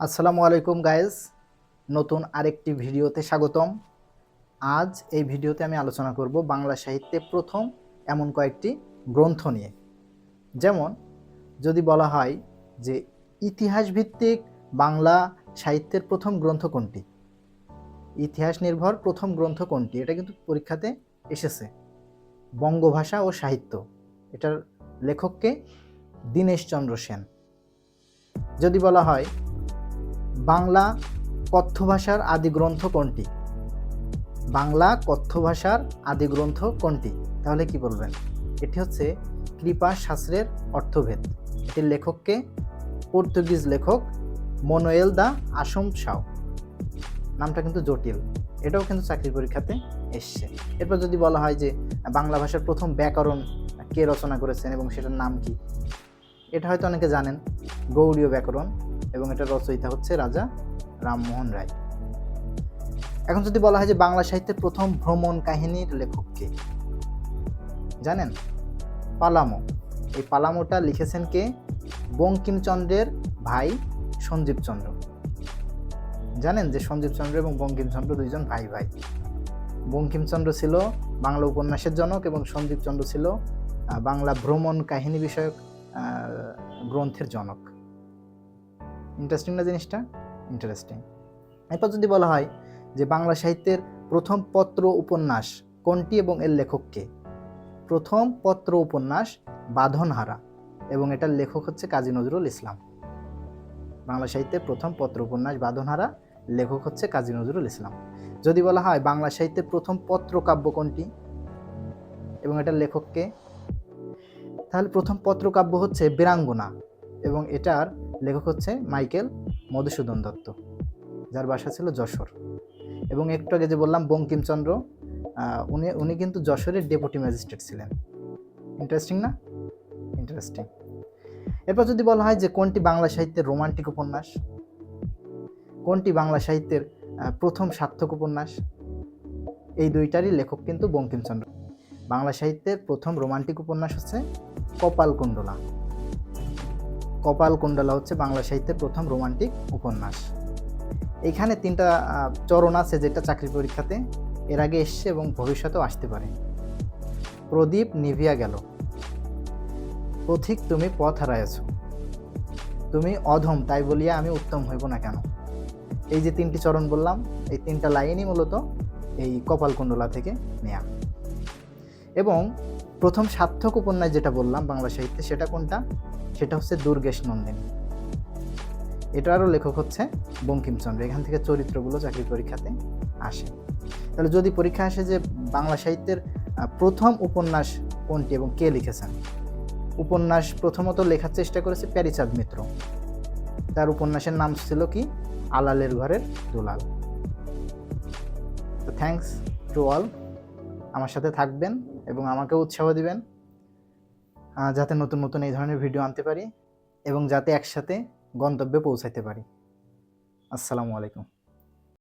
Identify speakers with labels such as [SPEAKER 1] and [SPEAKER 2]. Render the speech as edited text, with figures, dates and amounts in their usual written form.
[SPEAKER 1] আসসালামু আলাইকুম গাইজ, নতুন আরেকটি ভিডিওতে স্বাগতম। আজ এই ভিডিওতে আমি আলোচনা করব বাংলা সাহিত্যে প্রথম এমন কয়েকটি গ্রন্থ নিয়ে। যেমন যদি বলা হয় যে ইতিহাস ভিত্তিক বাংলা সাহিত্যের প্রথম গ্রন্থ কোনটি, ইতিহাস নির্ভর প্রথম গ্রন্থ কোনটি, এটা কিন্তু পরীক্ষাতে এসেছে। বঙ্গভাষা ও সাহিত্য, এটার লেখককে দীনেশচন্দ্র সেন। যদি বলা হয় বাংলা কথ্য ভাষার আদি গ্রন্থ কোনটি, বাংলা কথ্য ভাষার আদি গ্রন্থ কোনটি, তাহলে কি বলবেন? এটি হচ্ছে কৃপা শাস্ত্রের অর্থভেদ। এটির লেখককে পর্তুগিজ লেখক মনোয়েল দা আসুনসাও। নামটা কিন্তু জটিল, এটাও কিন্তু চাকরির পরীক্ষাতে এসছে। এরপর যদি বলা হয় যে বাংলা ভাষার প্রথম ব্যাকরণ কে রচনা করেছেন এবং সেটার নাম কি, এটা হয়তো অনেকে জানেন, গৌড়ীয় ব্যাকরণ, এবং এটার রচয়িতা হচ্ছে রাজা রামমোহন রায়। এখন যদি বলা হয় যে বাংলা সাহিত্যের প্রথম ভ্রমণ কাহিনীর লেখক কে, জানেন? পালামো। এই পালামোটা লিখেছেন কে? বঙ্কিমচন্দ্রের ভাই সঞ্জীবচন্দ্র। জানেন যে সঞ্জীবচন্দ্র এবং বঙ্কিমচন্দ্র দুইজন ভাই ভাই। বঙ্কিমচন্দ্র ছিল বাংলা উপন্যাসের জনক এবং সঞ্জীবচন্দ্র ছিল বাংলা ভ্রমণ কাহিনী বিষয়ক গ্রন্থের জনক। ইন্টারেস্টিং না জিনিসটা? ইন্টারেস্টিং। এরপর যদি বলা হয় যে বাংলা সাহিত্যের প্রথম পত্র উপন্যাস কোনটি এবং এর লেখক কে, প্রথম পত্র উপন্যাস বাঁধনহারা, এবং এটার লেখক হচ্ছে কাজী নজরুল ইসলাম। বাংলা সাহিত্যের প্রথম পত্র উপন্যাস বাঁধনহারা, লেখক হচ্ছে কাজী নজরুল ইসলাম। যদি বলা হয় বাংলা সাহিত্যের প্রথম পত্র কাব্য কোনটি এবং এটার লেখক কে, তাহলে প্রথম পত্র কাব্য হচ্ছে বীরাঙ্গনা, এবং এটার লেখক হচ্ছে মাইকেল মধুসূদন দত্ত, যার বাসা ছিল যশোর। এবং একটু আগে যে বললাম বঙ্কিমচন্দ্র, উনি কিন্তু যশোরের ডেপুটি ম্যাজিস্ট্রেট ছিলেন। ইন্টারেস্টিং না? ইন্টারেস্টিং। এরপর যদি বলা হয় যে কোনটি বাংলা সাহিত্যের রোমান্টিক উপন্যাস, কোনটি বাংলা সাহিত্যের প্রথম সার্থক উপন্যাস, এই দুইটারই লেখক কিন্তু বঙ্কিমচন্দ্র। বাংলা সাহিত্যের প্রথম রোমান্টিক উপন্যাস হচ্ছে কপালকুণ্ডলা। কপালকুণ্ডলা হচ্ছে বাংলা সাহিত্যের প্রথম রোমান্টিক উপন্যাস। এখানে তিনটা চরণ আছে যেটা চাকরি পরীক্ষাতে এর আগে এসছে এবং ভবিষ্যতেও আসতে পারে। প্রদীপ নিভিয়া গেল, পথিক তুমি পথ হারাইয়াছ, তুমি অধম তাই বলিয়া আমি উত্তম হইব না কেন। এই যে তিনটি চরণ বললাম, এই তিনটা লাইনই মূলত এই কপালকুণ্ডলা থেকে নেয়া। এবং প্রথম সার্থক উপন্যাস যেটা বললাম বাংলা সাহিত্যে, সেটা কোনটা? সেটা হচ্ছে দুর্গেশ নন্দিনী। এটারও লেখক হচ্ছে বঙ্কিমচন্দ্র। এখান থেকে চরিত্রগুলো চাকরি পরীক্ষাতে আসে। তাহলে যদি পরীক্ষা আসে যে বাংলা সাহিত্যের প্রথম উপন্যাস কোনটি এবং কে লিখেছেন, উপন্যাস প্রথমত লেখার চেষ্টা করেছে প্যারীচাঁদ মিত্র। তার উপন্যাসের নাম ছিল কি? আলালের ঘরের দুলাল। তো থ্যাঙ্কস টু অল, আমার সাথে থাকবেন এবং আমাকে উৎসাহ দিবেন যাতে নতুন নতুন এই ধরনের ভিডিও আনতে পারি এবং যাতে একসাথে গন্তব্যে পৌঁছাতে পারি। আসসালামু আলাইকুম।